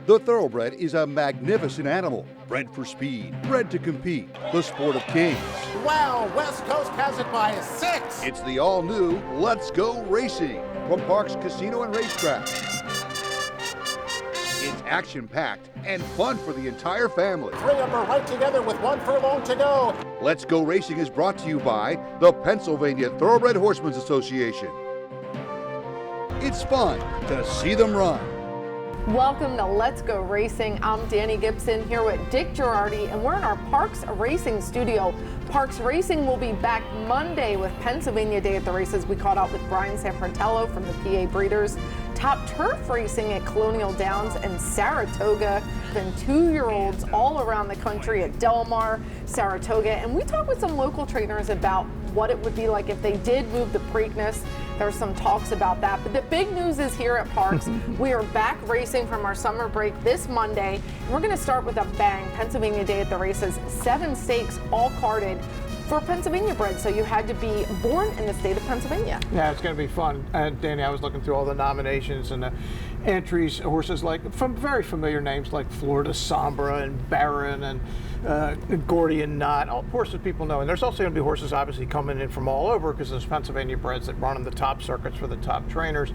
The thoroughbred is a magnificent animal, bred for speed, bred to compete, the sport of kings. Wow, West Coast has it by 6. It's the all-new Let's Go Racing from Parx Casino and Racetrack. It's action-packed and fun for the entire family. 3 of them are right together with 1 furlong to go. Let's Go Racing is brought to you by the Pennsylvania Thoroughbred Horsemen's Association. It's fun to see them run. Welcome to Let's Go Racing. I'm Danny Gibson here with Dick Girardi, and we're in our Parx Racing studio. Parx Racing will be back Monday with Pennsylvania Day at the Races. We caught up with Brian Sanfratello from the PA Breeders, Top Turf Racing at Colonial Downs and Saratoga, and 2-year-olds all around the country at Del Mar, Saratoga, and we talked with some local trainers about what it would be like if they did move the Preakness. There's some talks about that, but the big news is here at Parx. We are back racing from our summer break this Monday. We're going to start with a bang. Pennsylvania Day at the Races, 7 stakes all carded for Pennsylvania Breds, so you had to be born in the state of Pennsylvania. Yeah, it's going to be fun. And Danny, I was looking through all the nominations and the entries, horses like from very familiar names like Florida Sombra and Baron and Gordian Knot, all horses people know. And there's also going to be horses obviously coming in from all over because there's Pennsylvania Breds that run in the top circuits for the top trainers.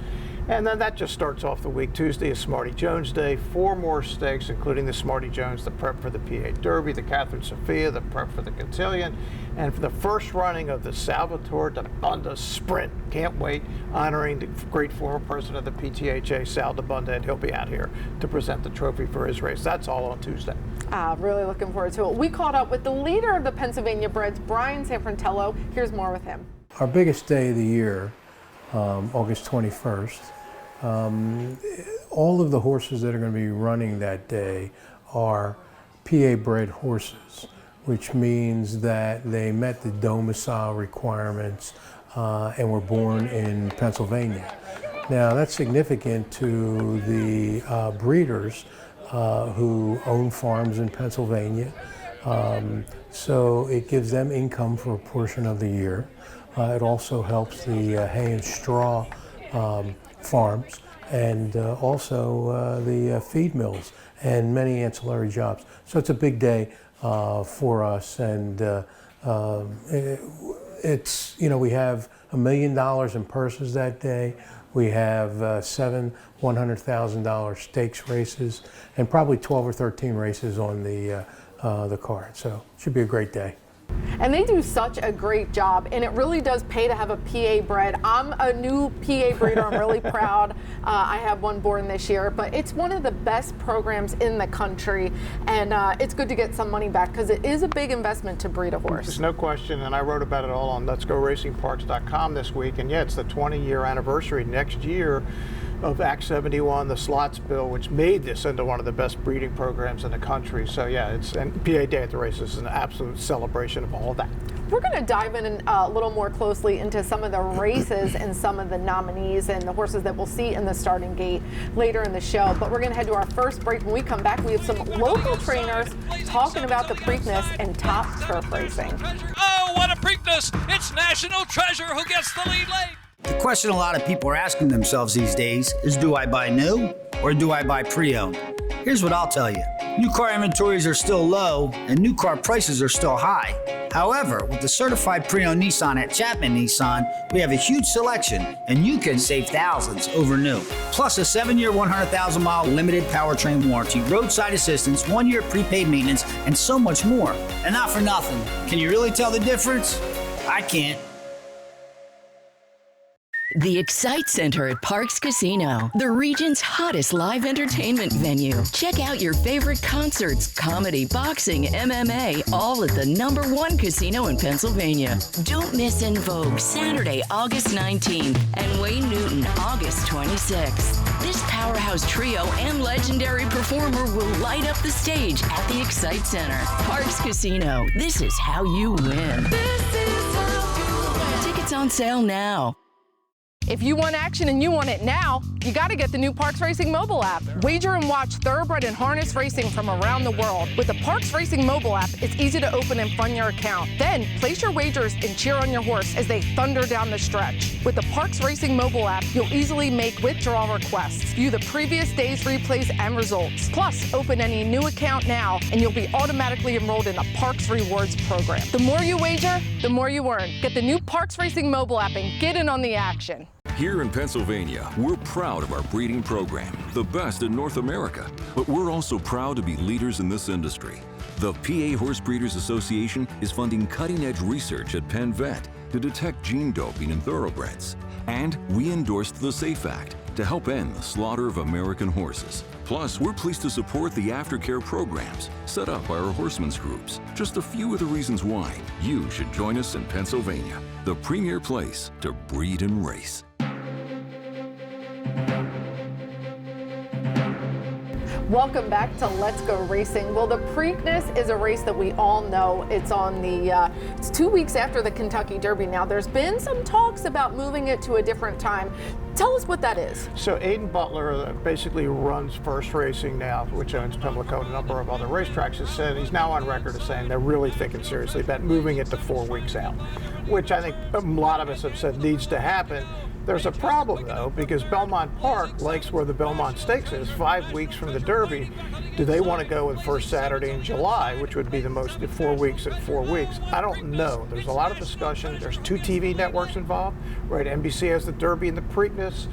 And then that just starts off the week. Tuesday is Smarty Jones Day, 4 more stakes, including the Smarty Jones, the prep for the PA Derby, the Catherine Sophia, the prep for the Cotillion, and for the first running of the Salvatore de Bunda Sprint. Can't wait, honoring the great former president of the PTHA, Sal de Bunda, and he'll be out here to present the trophy for his race. That's all on Tuesday. Really looking forward to it. We caught up with the leader of the Pennsylvania Breds, Brian Sanfratello. Here's more with him. Our biggest day of the year, August 21st, all of the horses that are going to be running that day are PA bred horses, which means that they met the domicile requirements and were born in Pennsylvania. Now that's significant to the breeders who own farms in Pennsylvania, so it gives them income for a portion of the year. It also helps the hay and straw farms and also the feed mills and many ancillary jobs. So it's a big day for us, and it's, you know, we have $1 million in purses that day. We have 7 $100,000 stakes races and probably 12 or 13 races on the card. So it should be a great day. And they do such a great job, and it really does pay to have a PA bred. I'm a new PA breeder. I'm really proud. I have one born this year, but it's one of the best programs in the country, and it's good to get some money back because it is a big investment to breed a horse. There's no question, and I wrote about it all on sGoRacingParx.com this week, and yeah, it's the 20-year anniversary next year of Act 71, the slots bill, which made this into one of the best breeding programs in the country. So yeah, and PA Day at the Races is an absolute celebration of all that. We're going to dive in a little more closely into some of the races and some of the nominees and the horses that we'll see in the starting gate later in the show. But we're going to head to our first break. When we come back, we have some local trainers talking about the Preakness and Top Turf Racing. Oh, what a Preakness! It's National Treasure who gets the lead late. The question a lot of people are asking themselves these days is, do I buy new or do I buy pre-owned? Here's what I'll tell you. New car inventories are still low and new car prices are still high. However, with the certified pre-owned Nissan at Chapman Nissan, we have a huge selection and you can save thousands over new. Plus a 7-year, 100,000-mile limited powertrain warranty, roadside assistance, 1-year prepaid maintenance, and so much more. And not for nothing. Can you really tell the difference? I can't. The Excite Center at Parx Casino, the region's hottest live entertainment venue. Check out your favorite concerts, comedy, boxing, MMA, all at the #1 casino in Pennsylvania. Don't miss En Vogue Saturday, August 19th, and Wayne Newton, August 26th. This powerhouse trio and legendary performer will light up the stage at the Excite Center. Parx Casino, this is how you win. This is how you win. Tickets on sale now. If you want action and you want it now, you got to get the new Parx Racing mobile app. Wager and watch thoroughbred and harness racing from around the world. With the Parx Racing mobile app, it's easy to open and fund your account. Then place your wagers and cheer on your horse as they thunder down the stretch. With the Parx Racing mobile app, you'll easily make withdrawal requests, view the previous day's replays and results. Plus, open any new account now and you'll be automatically enrolled in the Parx Rewards program. The more you wager, the more you earn. Get the new Parx Racing mobile app and get in on the action. Here in Pennsylvania, we're proud of our breeding program, the best in North America. But we're also proud to be leaders in this industry. The PA Horse Breeders Association is funding cutting-edge research at Penn Vet to detect gene doping in thoroughbreds. And we endorsed the SAFE Act to help end the slaughter of American horses. Plus, we're pleased to support the aftercare programs set up by our horsemen's groups. Just a few of the reasons why you should join us in Pennsylvania, the premier place to breed and race. Welcome back to Let's Go Racing. Well, the Preakness is a race that we all know. It's on it's 2 weeks after the Kentucky Derby now. There's been some talks about moving it to a different time. Tell us what that is. So Aiden Butler basically runs First Racing now, which owns Pimlico and a number of other racetracks, has said he's now on record as saying they're really thinking seriously about moving it to 4 weeks out, which I think a lot of us have said needs to happen. There's a problem, though, because Belmont Park likes where the Belmont Stakes is, 5 weeks from the Derby. Do they want to go with first Saturday in July, which would be the most 4 weeks in 4 weeks? I don't know. There's a lot of discussion. There's 2 TV networks involved, right? NBC has the Derby and the Preakness.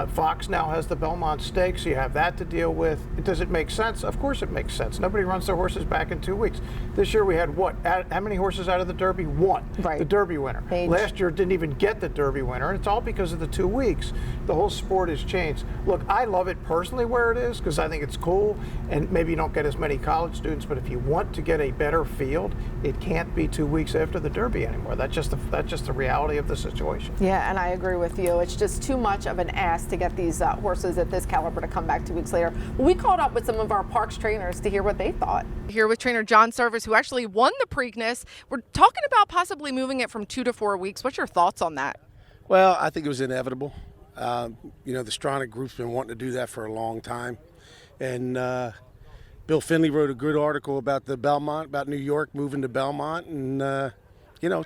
Fox now has the Belmont Stakes. You have that to deal with. Does it make sense? Of course it makes sense. Nobody runs their horses back in 2 weeks. This year we had what? How many horses out of the Derby? 1. Right. The Derby winner. Last year didn't even get the Derby winner, and it's all because of the 2 weeks. The whole sport has changed. Look, I love it personally where it is because I think it's cool, and maybe you don't get as many college students, but if you want to get a better field, it can't be 2 weeks after the Derby anymore. That's just the reality of the situation. Yeah, and I agree with you. It's just too much of an ask to get these horses at this caliber to come back 2 weeks later. Well, we caught up with some of our Parx trainers to hear what they thought. Here with trainer John Service, who actually won the Preakness. We're talking about possibly moving it from 2 to 4 weeks. What's your thoughts on that? Well, I think it was inevitable. The Stronach Group's been wanting to do that for a long time. And Bill Finley wrote a good article about the Belmont, about New York moving to Belmont. And,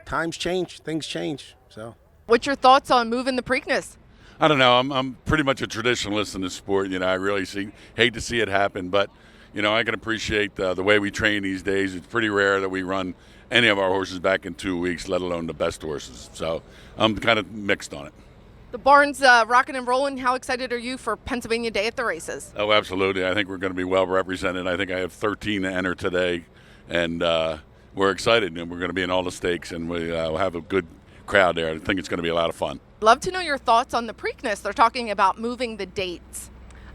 times change, things change. So, what's your thoughts on moving the Preakness? I don't know. I'm pretty much a traditionalist in the sport. I really hate to see it happen, but I can appreciate the way we train these days. It's pretty rare that we run any of our horses back in 2 weeks, let alone the best horses. So I'm kind of mixed on it. The barn's rocking and rolling. How excited are you for Pennsylvania Day at the races? Oh, absolutely. I think we're going to be well represented. I think I have 13 to enter today, and we're excited. And we're going to be in all the stakes, and we'll have a good crowd there. I think it's going to be a lot of fun. Love to know your thoughts on the Preakness. They're talking about moving the dates.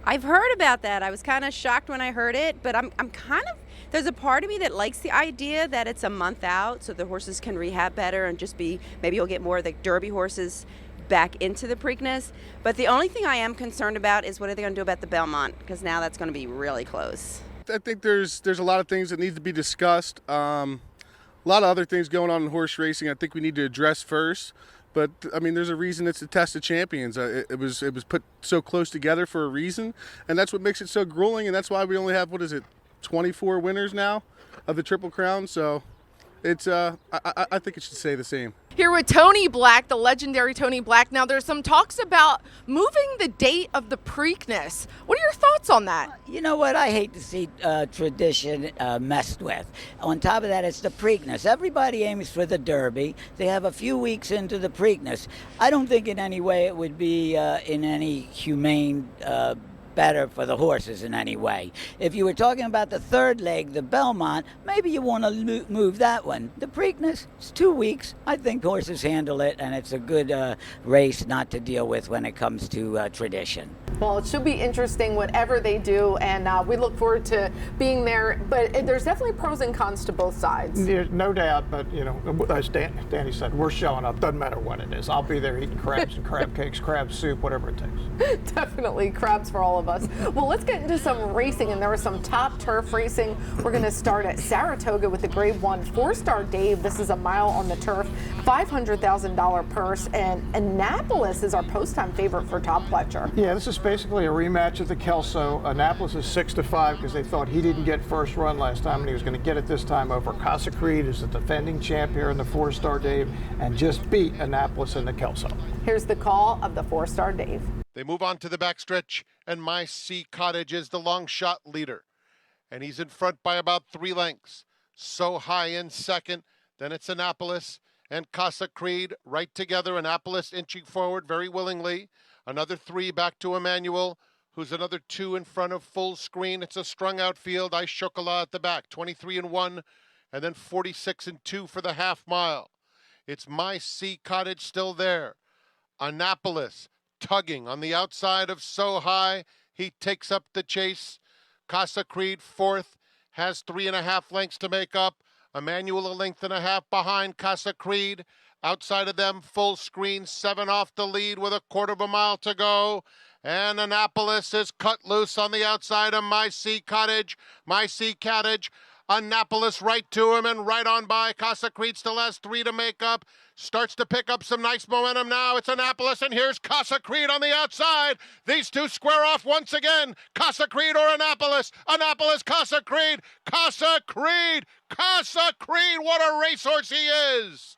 I've heard about that. I was kind of shocked when I heard it, but I'm kind of, there's a part of me that likes the idea that it's a month out so the horses can rehab better and just maybe you'll get more of the Derby horses back into the Preakness. But the only thing I am concerned about is what are they going to do about the Belmont, because now that's going to be really close. I think there's a lot of things that need to be discussed. A lot of other things going on in horse racing I think we need to address first. But, there's a reason it's a test of champions. It was put so close together for a reason, and that's what makes it so grueling, and that's why we only have, 24 winners now of the Triple Crown, so it's I think it should stay the same. Here with Tony Black, the legendary Tony Black. Now, there's some talks about moving the date of the Preakness. What are your thoughts on that? You know what? I hate to see tradition messed with. On top of that, it's the Preakness. Everybody aims for the Derby. They have a few weeks into the Preakness. I don't think in any way it would be in any humane better for the horses in any way. If you were talking about the third leg, the Belmont, maybe you want to move that one. The Preakness, it's 2 weeks. I think horses handle it, and it's a good race not to deal with when it comes to tradition. Well, it should be interesting whatever they do, and we look forward to being there. But there's definitely pros and cons to both sides. There's no doubt, but as Danny said, we're showing up. Doesn't matter when it is. I'll be there eating crabs and crab cakes, crab soup, whatever it takes. Definitely crabs for all of of us. Well, let's get into some racing, and there was some top turf racing. We're going to start at Saratoga with the Grade 1 4-star Dave. This is a mile on the turf, $500,000 purse, and Annapolis is our post-time favorite for Todd Pletcher. Yeah, this is basically a rematch of the Kelso. Annapolis is 6-5 because they thought he didn't get first run last time, and he was going to get it this time over Casa Creed, who's the defending champ here in the 4-star Dave, and just beat Annapolis in the Kelso. Here's the call of the 4-star Dave. They move on to the backstretch, and My Sea Cottage is the long shot leader. And he's in front by about 3 lengths. So High in second, then it's Annapolis and Casa Creed right together. Annapolis inching forward very willingly. Another 3 back to Emmanuel, who's another 2 in front of Full Screen. It's a strung out field. Ice Chocolat at the back, 23-1, and then 46-2 for the half mile. It's My Sea Cottage still there. Annapolis tugging on the outside of So High. He takes up the chase. Casa Creed fourth, has 3.5 lengths to make up. Emmanuel 1.5 lengths behind Casa Creed. Outside of them, Full Screen 7 off the lead with 1/4 mile to go. And Annapolis is cut loose on the outside of My Sea Cottage. My Sea Cottage, Annapolis right to him and right on by. Casa Creed still has 3 to make up. Starts to pick up some nice momentum now. It's Annapolis, and here's Casa Creed on the outside. These two square off once again. Casa Creed or Annapolis? Annapolis, Casa Creed. Casa Creed. Casa Creed. What a racehorse he is.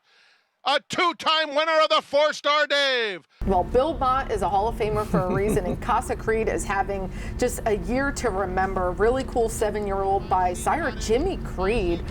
A 2-time winner of the 4-star Dave. Well, Bill Mott is a Hall of Famer for a reason, and Casa Creed is having just a year to remember. Really cool 7-year-old by sire Jimmy Creed.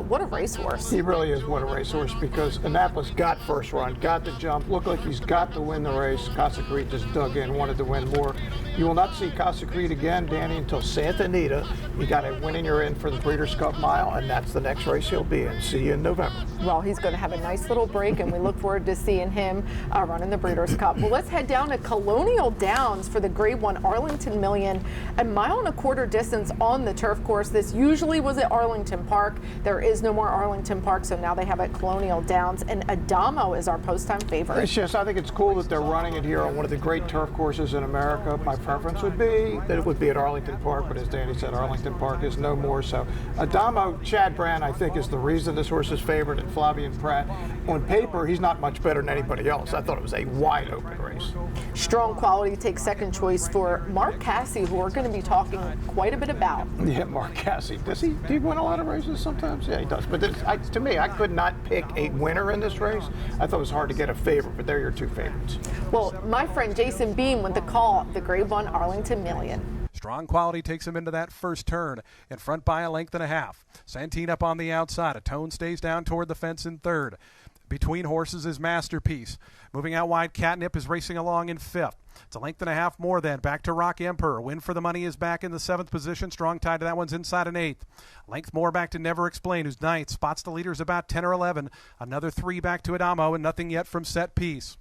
What a racehorse. He really is what a racehorse, because Annapolis got first run, got the jump, looked like he's got to win the race. Casa Creed just dug in, wanted to win more. You will not see Casa Creed again, Danny, until Santa Anita. You got to win and you're in for the Breeders' Cup Mile, and that's the next race he'll be in. See you in November. Well, he's going to have a nice little break, and we look forward to seeing him running the Breeders' Cup. Well, let's head down to Colonial Downs for the Grade 1 Arlington Million. 1.25 mile distance on the turf course. This usually was at Arlington Park. There is no more Arlington Park, so now they have it at Colonial Downs. And Adamo is our post-time favorite. It's just, I think it's cool that they're running it here on one of the great turf courses in America. My preference would be that it would be at Arlington Park, but as Danny said, Arlington Park is no more. So Adamo, Chad Brand, I think, is the reason this horse is favored at Flavien Prat. On paper, he's not much better than anybody else. I thought it was a wide open race. Strong Quality takes second choice for Mark Casse, who we're going to be talking quite a bit about. Yeah, Mark Casse. Do he win a lot of races sometimes? Yeah, he does. But to me, I could not pick a winner in this race. I thought it was hard to get a favorite, but they're your 2 favorites. Well, my friend Jason Beam with the call, the Grade 1 Arlington Million. Strong Quality takes him into that first turn, in front by 1.5 lengths. Santine up on the outside. A Tone stays down toward the fence in third. Between horses is Masterpiece. Moving out wide, Catnip is racing along in 5th. It's 1.5 lengths more then. Back to Rock Emperor. Win for the Money is back in the 7th position. Strong Tide to that one's inside an 8th. Length more back to Never Explain, who's 9th. Spots the leaders about 10 or 11. Another 3 back to Adamo, and nothing yet from Set Piece.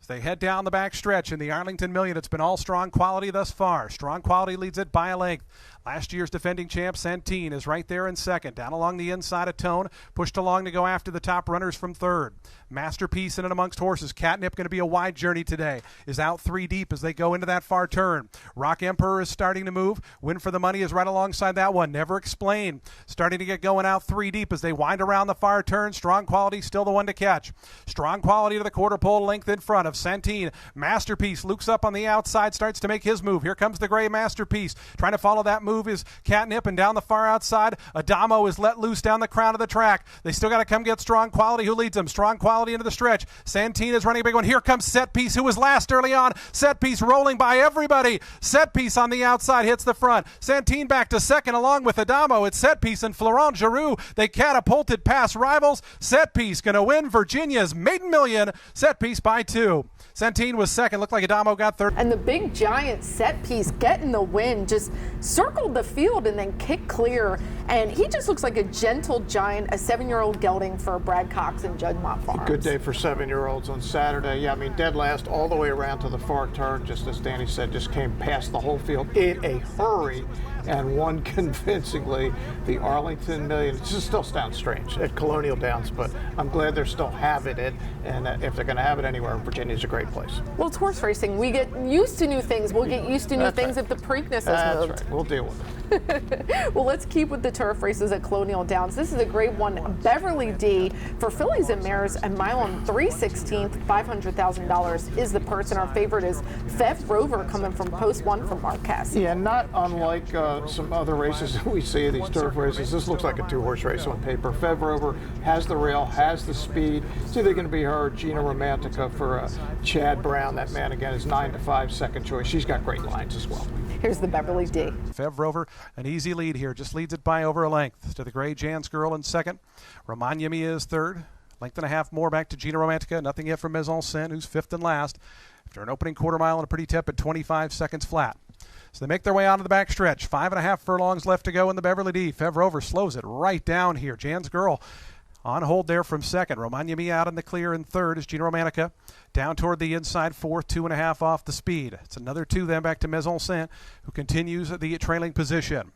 As they head down the back stretch in the Arlington Million, it's been all Strong Quality thus far. Strong Quality leads it by a length. Last year's defending champ, Santine, is right there in second. Down along the inside of Tone, pushed along to go after the top runners from third. Masterpiece in and amongst horses. Catnip going to be a wide journey today. Is out 3 deep as they go into that far turn. Rock Emperor is starting to move. Win for the Money is right alongside that one. Never Explain starting to get going out 3 deep as they wind around the far turn. Strong Quality still the one to catch. Strong Quality to the quarter pole length in front of Santine. Masterpiece looks up on the outside, starts to make his move. Here comes the gray Masterpiece. Trying to follow that move is Catnip, and down the far outside, Adamo is let loose down the crown of the track. They still got to come get Strong Quality, who leads them. Strong Quality into the stretch. Santine is running a big one. Here comes Set Piece, who was last early on. Set Piece rolling by everybody. Set Piece on the outside hits the front. Santine back to second along with Adamo. It's Set Piece and Florent Giroux. They catapulted past rivals. Set Piece going to win Virginia's Maiden Million. Set Piece by 2. Santine was second. Looked like Adamo got third. And the big giant Set Piece getting the win, just circled the field and then kicked clear. And he just looks like a gentle giant, a 7-year-old gelding for Brad Cox and Judd Mott Farms. Good day for 7-year-olds on Saturday. Yeah, I mean, dead last all the way around to the far turn, just as Danny said, just came past the whole field in a hurry. and won convincingly the Arlington Million. It just still sounds strange at Colonial Downs, but I'm glad they're still having it, and if they're going to have it anywhere, Virginia's a great place. Well, it's horse racing. We get used to new things. We'll get used to new things if the Preakness has moved. That's right. We'll deal with it. Well, let's keep with the turf races at Colonial Downs. This is a great one. Beverly D for fillies and mares, a mile and 3/16, $500,000 is the purse, and our favorite is Fev Rover coming from post 1 from Mark Cassidy. Yeah, not unlike some other races that we see, these turf races. This looks like a two-horse race on paper. Fev Rover has the rail, has the speed. It's either going to be her or Gina Romantica for Chad Brown. That man, again, is 9-5 second choice. She's got great lines as well. Here's the Beverly D. Fev Rover, an easy lead here, just leads it by over a length to the gray Jan's Girl in second. Romagna Mia is third. Length and a half more back to Gina Romantica. Nothing yet from Maison Sen, who's fifth and last, after an opening quarter mile and a pretty tepid 25 seconds flat. So they make their way onto the back stretch. 5.5 furlongs left to go in the Beverly D. Fev Rover slows it right down here. Jan's Girl on hold there from second. Romagna Mia out in the clear in third is Gina Romantica. Down toward the inside fourth, 2.5 off the speed. It's another 2 then back to Maison Sen, who continues the trailing position.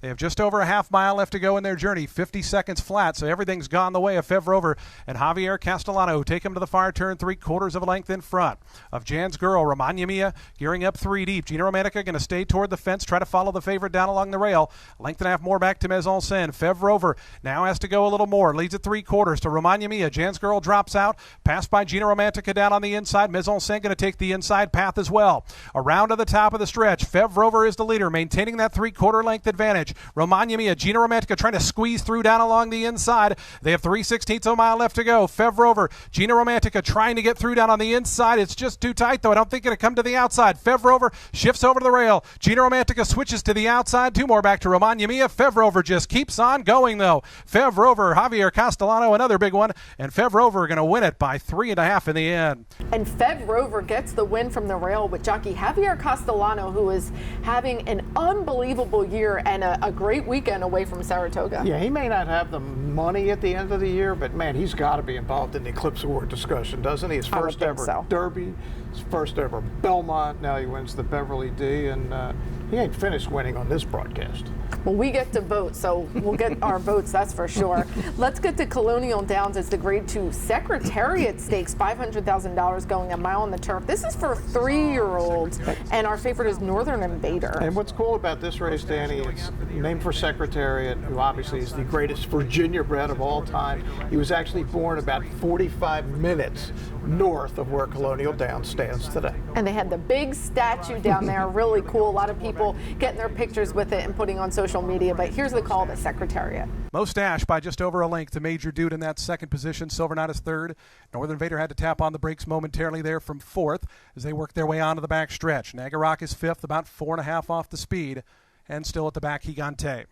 They have just over a half mile left to go in their journey, 50 seconds flat, so everything's gone the way of Fev Rover and Javier Castellano, who take him to the far turn 3/4 of a length in front of Jan's Girl. Romagna Mia gearing up 3 deep. Gina Romantica going to stay toward the fence, try to follow the favorite down along the rail. Length and a half more back to Maison Sen. Fev Rover now has to go a little more, leads at 3/4 to Romagna Mia. Jan's Girl drops out, passed by Gina Romantica down on the inside. Maison Sen going to take the inside path as well. Around to the top of the stretch, Fev Rover is the leader, maintaining that 3/4 length advantage. Romagna Mia, Gina Romantica trying to squeeze through down along the inside. They have 3/16 of a mile left to go. Fev Rover, Gina Romantica trying to get through down on the inside. It's just too tight, though. I don't think it'll come to the outside. Fev Rover shifts over to the rail. Gina Romantica switches to the outside. 2 more back to Romagna Mia. Fev Rover just keeps on going, though. Fev Rover, Javier Castellano, another big one. And Fev Rover going to win it by 3.5 in the end. And Fev Rover gets the win from the rail with jockey Javier Castellano, who is having an unbelievable year and a great weekend away from Saratoga. Yeah, he may not have the money at the end of the year, but man, he's got to be involved in the Eclipse Award discussion, doesn't he? His first ever Derby, his first ever Belmont. Now he wins the Beverly D, and he ain't finished winning on this broadcast. Well, we get to vote, so we'll get our votes, that's for sure. Let's get to Colonial Downs. It's the Grade 2 Secretariat Stakes, $500,000 going a mile on the turf. This is for 3-year-olds, and our favorite is Northern Invader. And what's cool about this race, Danny, it's named for Secretariat, who obviously is the greatest Virginia bred of all time. He was actually born about 45 minutes north of where Colonial Downs stands today. And they had the big statue down there, really cool. A lot of people getting their pictures with it and putting on social media, but here's the call of the Secretariat. Mustache by just over a length to Major Dude in that second position. Silver Knight is third. Northern Invader had to tap on the brakes momentarily there from fourth as they work their way onto the back stretch. Nagarok is fifth, about 4.5 off the speed, and still at the back, Gigante.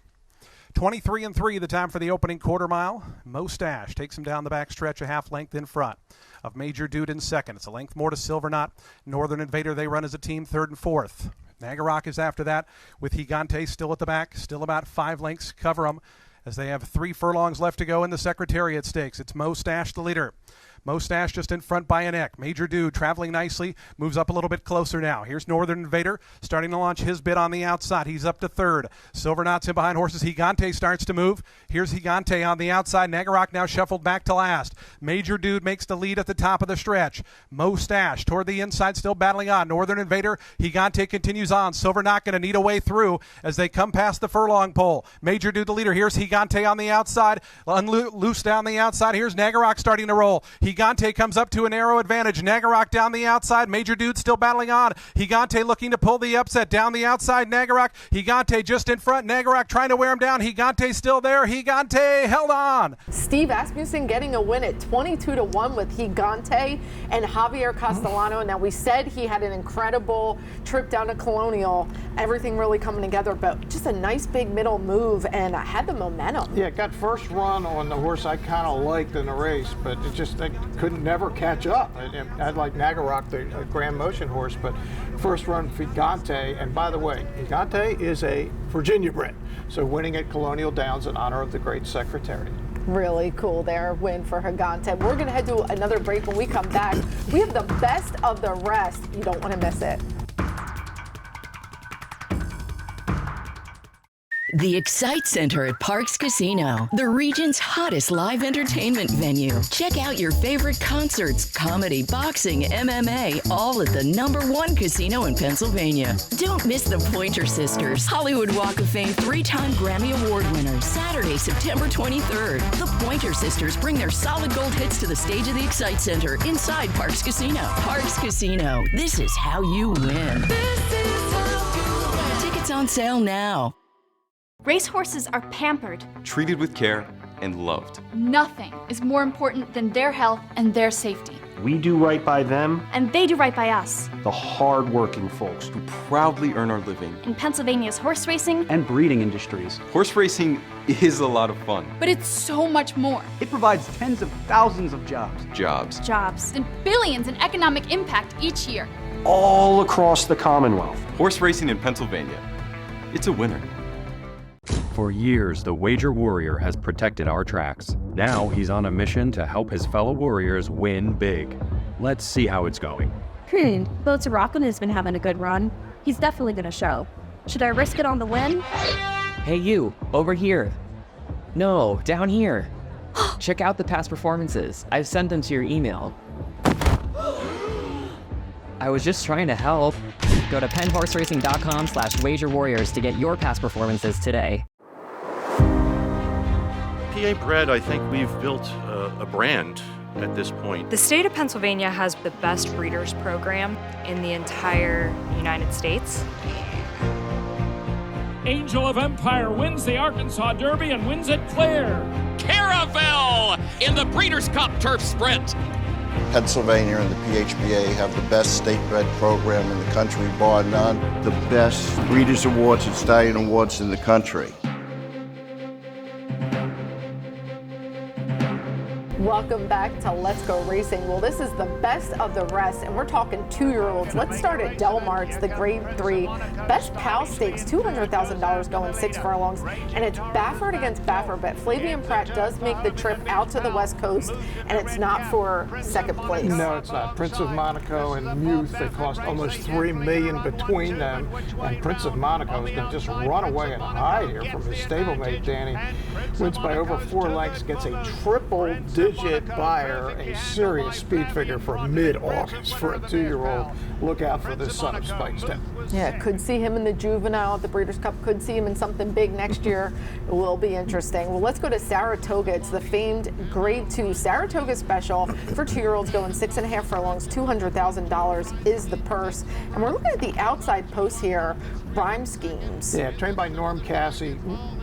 23-3 the time for the opening quarter mile. Mustache takes him down the back stretch a half length in front of Major Dude in second. It's a length more to Silver Knot. Northern Invader, they run as a team third and fourth. Nagarok is after that with Gigante still at the back, still about 5 lengths cover them as they have 3 furlongs left to go in the Secretariat Stakes. It's Mustache the leader. Mustache just in front by a neck. Major Dude traveling nicely, moves up a little bit closer now. Here's Northern Invader starting to launch his bid on the outside. He's up to third. Silver Knot's in behind horses. Gigante starts to move. Here's Gigante on the outside. Nagarok now shuffled back to last. Major Dude makes the lead at the top of the stretch. Mustache toward the inside, still battling on. Northern Invader. Gigante continues on. Silver Knot going to need a way through as they come past the furlong pole. Major Dude the leader. Here's Gigante on the outside. Loose down the outside. Here's Nagarok starting to roll. Gigante comes up to a narrow advantage. Nagarok down the outside. Major Dude still battling on. Gigante looking to pull the upset down the outside. Nagarok. Gigante just in front. Nagarok trying to wear him down. Gigante still there. Gigante held on. Steve Asmussen getting a win at 22-1 with Gigante and Javier Castellano. Now, we said he had an incredible trip down to Colonial. Everything really coming together, but just a nice big middle move and had the momentum. Yeah, got first run on the horse I kind of liked in the race, but it just couldn't never catch up. I'd like Nagarok, the Grand Motion horse, but first run Gigante, and by the way, Gigante is a Virginia bred, so winning at Colonial Downs in honor of the great Secretariat. Really cool there, win for Gigante. We're going to head to another break. When we come back, we have the best of the rest. You don't want to miss it. The Excite Center at Parx Casino, the region's hottest live entertainment venue. Check out your favorite concerts, comedy, boxing, MMA, all at the #1 casino in Pennsylvania. Don't miss the Pointer Sisters, Hollywood Walk of Fame 3-time Grammy Award winner, Saturday, September 23rd. The Pointer Sisters bring their solid gold hits to the stage of the Excite Center inside Parx Casino. Parx Casino, this is how you win. Tickets on sale now. Racehorses are pampered. Treated with care and loved. Nothing is more important than their health and their safety. We do right by them. And they do right by us. The hard-working folks who proudly earn our living. In Pennsylvania's horse racing and breeding industries. Horse racing is a lot of fun. But it's so much more. It provides tens of thousands of jobs. Jobs. And billions in economic impact each year. All across the Commonwealth. Horse racing in Pennsylvania. It's a winner. For years, the Wager Warrior has protected our tracks. Now he's on a mission to help his fellow warriors win big. Let's see how it's going. Boats Rockland has been having a good run. He's definitely going to show. Should I risk it on the win? Hey you, over here. No, down here. Check out the past performances. I've sent them to your email. I was just trying to help. Go to penhorseracing.com/wagerwarriors to get your past performances today. PA Bred, I think we've built a brand at this point. The state of Pennsylvania has the best breeders program in the entire United States. Angel of Empire wins the Arkansas Derby and wins it clear. Caravel in the Breeders' Cup Turf Sprint. Pennsylvania and the PHBA have the best state-bred program in the country, bar none. The best Breeders' Awards and Stallion Awards in the country. Welcome back to Let's Go Racing. Well, this is the best of the rest, and we're talking 2-year-olds. Let's start at Del Mar. It's the Grade 3 Best Pal Stakes, $200,000 going 6 furlongs, and it's Baffert against Baffert, but Flavien Prat does make the trip out to the West Coast, and it's not for second place. No, it's not. Prince of Monaco and Muth, they cost almost $3 million between them, and Prince of Monaco is going to just run away and hide here from his stablemate, Danny. Wins by over 4 lengths, gets a triple-digit buyer, a serious speed figure for mid-August for a 2-year-old. Look out for this son of Spikestown. Yeah, could see him in the juvenile at the Breeders' Cup, could see him in something big next year. It will be interesting. Well, let's go to Saratoga. It's the famed Grade 2 Saratoga Special for 2-year-olds going 6.5 furlongs. $200,000 is the purse. And we're looking at the outside post here, Rhyme Schemes. Yeah, trained by Norm Cassie.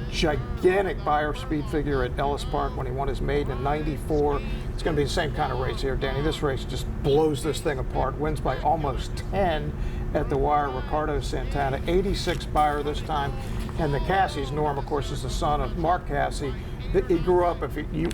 Gigantic buyer speed figure at Ellis Park when he won his maiden in '94. It's going to be the same kind of race here, Danny. This race just blows this thing apart. Wins by almost 10 at the wire. Ricardo Santana, 86 buyer this time. And the Cassies, Norm, of course, is the son of Mark Cassie. He grew up, if you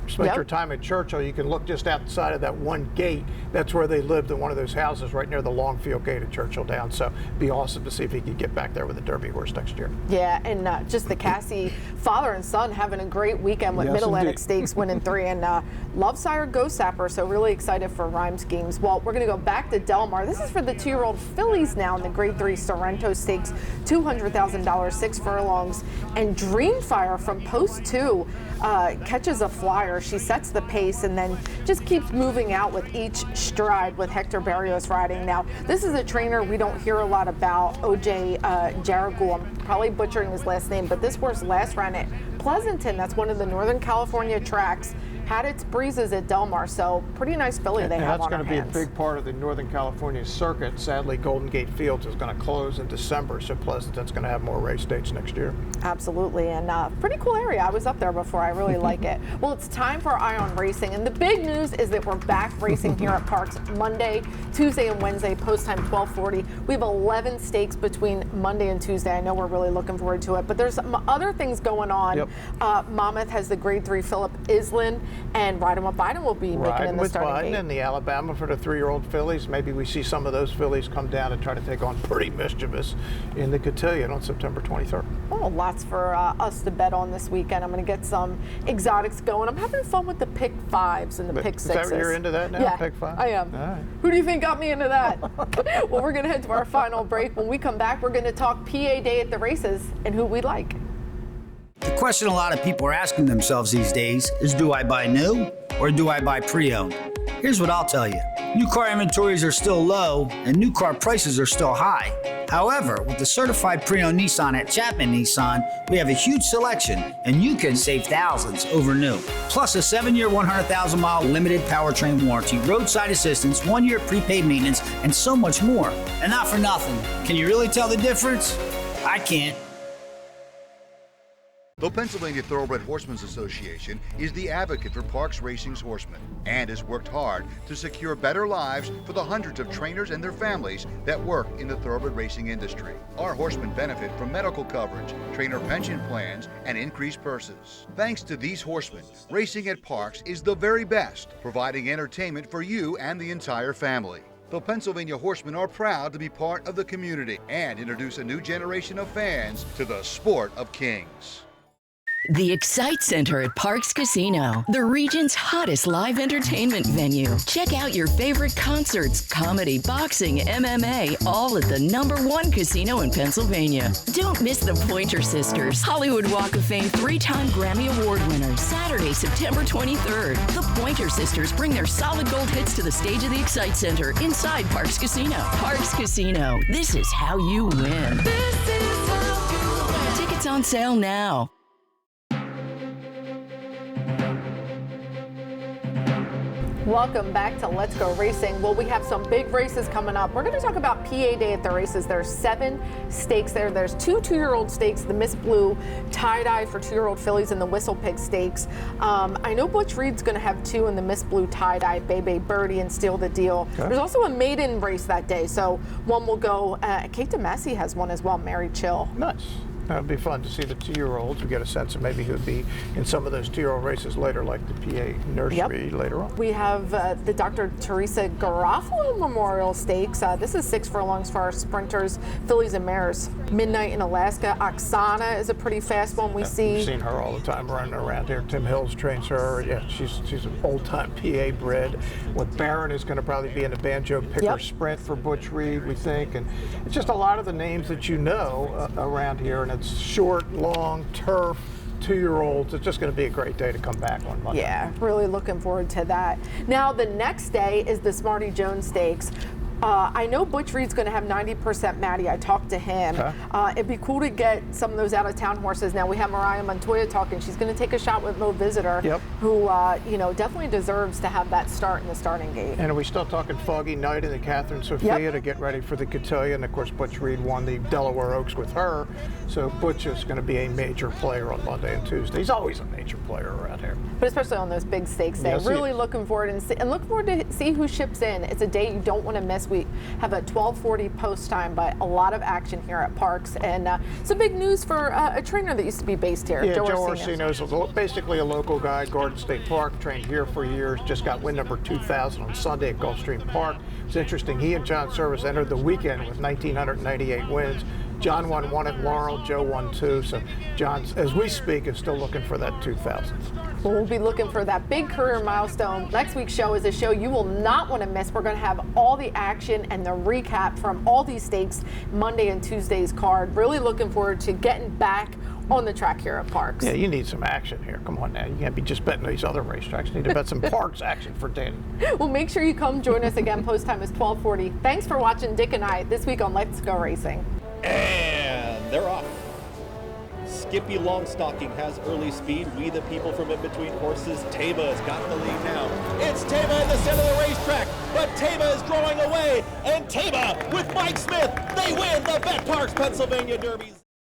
spent your time at Churchill, you can look just outside of that one gate. That's where they lived, in one of those houses right near the Longfield gate at Churchill Downs. So it'd be awesome to see if he could get back there with a Derby horse next year. Yeah, and just the Cassie father and son having a great weekend with Mid-Atlantic Stakes winning 3, and Love Sire Ghost Sapper, so really excited for Rhyme Schemes. Well, we're going to go back to Del Mar. This is for the 2-year-old fillies now in the Grade 3 Sorrento Stakes, $200,000, 6 furlongs, and Dreamfire from Post 2 catches a flyer. She sets the pace and then just keeps moving out with each stride with Hector Barrios riding. Now, this is a trainer we don't hear a lot about, OJ Jaragul. I'm probably butchering his last name, but this horse last ran at Pleasanton. That's one of the Northern California tracks. Had its breezes at Del Mar, so pretty nice filly they have on their hands. That's going to be a big part of the Northern California circuit. Sadly, Golden Gate Fields is going to close in December, so Pleasanton's going to have more race dates next year. Absolutely, and pretty cool area. I was up there before. I really like it. Well, it's time for Eye on Racing, and the big news is that we're back racing here at Parx Monday, Tuesday, and Wednesday, post time 12:40. We have 11 stakes between Monday and Tuesday. I know we're really looking forward to it, but there's some other things going on. Yep. Monmouth has the Grade 3 Philip Island, and Ride 'em with Biden will be making in the starting gate. And the Alabama for the 3-year-old fillies. Maybe we see some of those fillies come down and try to take on Pretty Mischievous in the Cotillion on September 23rd. Oh, lots for us to bet on this weekend. I'm going to get some exotics going. I'm having fun with the pick 5s and the pick 6s. Is that what you're into that now, yeah, pick 5? I am. All right. Who do you think got me into that? Well, we're going to head to our final break. When we come back, we're going to talk PA Day at the races and who we like. The question a lot of people are asking themselves these days is, do I buy new or do I buy pre-owned? Here's what I'll tell you. New car inventories are still low and new car prices are still high. However, with the certified pre-owned Nissan at Chapman Nissan, we have a huge selection and you can save thousands over new. Plus a 7-year, 100,000-mile limited powertrain warranty, roadside assistance, 1-year prepaid maintenance, and so much more. And not for nothing. Can you really tell the difference? I can't. The Pennsylvania Thoroughbred Horsemen's Association is the advocate for Parx Racing's horsemen and has worked hard to secure better lives for the hundreds of trainers and their families that work in the thoroughbred racing industry. Our horsemen benefit from medical coverage, trainer pension plans, and increased purses. Thanks to these horsemen, racing at Parx is the very best, providing entertainment for you and the entire family. The Pennsylvania Horsemen are proud to be part of the community and introduce a new generation of fans to the sport of kings. The Excite Center at Parx Casino, the region's hottest live entertainment venue. Check out your favorite concerts, comedy, boxing, MMA, all at the #1 casino in Pennsylvania. Don't miss the Pointer Sisters, Hollywood Walk of Fame 3-time Grammy Award winners, Saturday, September 23rd. The Pointer Sisters bring their solid gold hits to the stage of the Excite Center inside Parx Casino. Parx Casino, this is how you win. This is how you win. Tickets on sale now. Welcome back to Let's Go Racing. Well, we have some big races coming up. We're going to talk about PA Day at the races. There's 7 stakes there. There's 2 2-year-old stakes, the Miss Blue tie-dye for 2-year-old fillies and the Whistle Pig Stakes. I know Butch Reed's going to have 2 in the Miss Blue tie-dye, Bebe Birdie and Steal the Deal. Okay. There's also a maiden race that day, so one will go. Kate DeMasi has one as well, Mary Chill. Nice. That would be fun to see the 2-year-olds. We get a sense of maybe who'd be in some of those 2-year-old races later, like the PA Nursery later on. We have the Dr. Teresa Garofalo Memorial Stakes. This is 6 furlongs for our sprinters, fillies and mares. Midnight in Alaska. Oksana is a pretty fast one we see. We've seen her all the time running around here. Tim Hills trains her. Yeah, she's an old-time PA bred. What Barron is going to probably be in the Banjo Picker Sprint for Butch Reed, we think. And it's just a lot of the names that you know around here. And it's short, long, turf, 2-year-olds. It's just going to be a great day to come back on Monday. Yeah, really looking forward to that. Now, the next day is the Smarty Jones Stakes. I know Butch Reed's going to have 90% Maddie. I talked to him. Okay. It'd be cool to get some of those out-of-town horses. Now, we have Mariah Montoya talking. She's going to take a shot with Mo Visitor, who, definitely deserves to have that start in the starting gate. And are we still talking Foggy Night and the Catherine Sophia to get ready for the Cotillion? Of course, Butch Reed won the Delaware Oaks with her, so Butch is going to be a major player on Monday and Tuesday. He's always a major player around here. But especially on those big stakes days. Really looking forward and looking forward to see who ships in. It's a day you don't want to miss. We have a 12:40 post time, but a lot of action here at Parx, and some big news for a trainer that used to be based here. Yeah, Joe Orsino is basically a local guy. Garden State Park, trained here for years. Just got win number 2,000 on Sunday at Gulfstream Park. It's interesting. He and John Service entered the weekend with 1,998 wins. John won 1 at Laurel, Joe won 2. So John, as we speak, is still looking for that 2,000th. Well, we'll be looking for that big career milestone. Next week's show is a show you will not want to miss. We're going to have all the action and the recap from all these stakes, Monday and Tuesday's card. Really looking forward to getting back on the track here at Parx. Yeah, you need some action here. Come on now. You can't be just betting these other racetracks. You need to bet some Parx action for Danny. Well, make sure you come join us again. Post time is 12:40. Thanks for watching Dick and I this week on Let's Go Racing. And they're off. Skippy Longstocking has early speed. We the people from in between horses. Taba has got the lead now. It's Taba in the center of the racetrack, but Taba is drawing away. And Taba with Mike Smith, they win the Bet Parx Pennsylvania Derbies.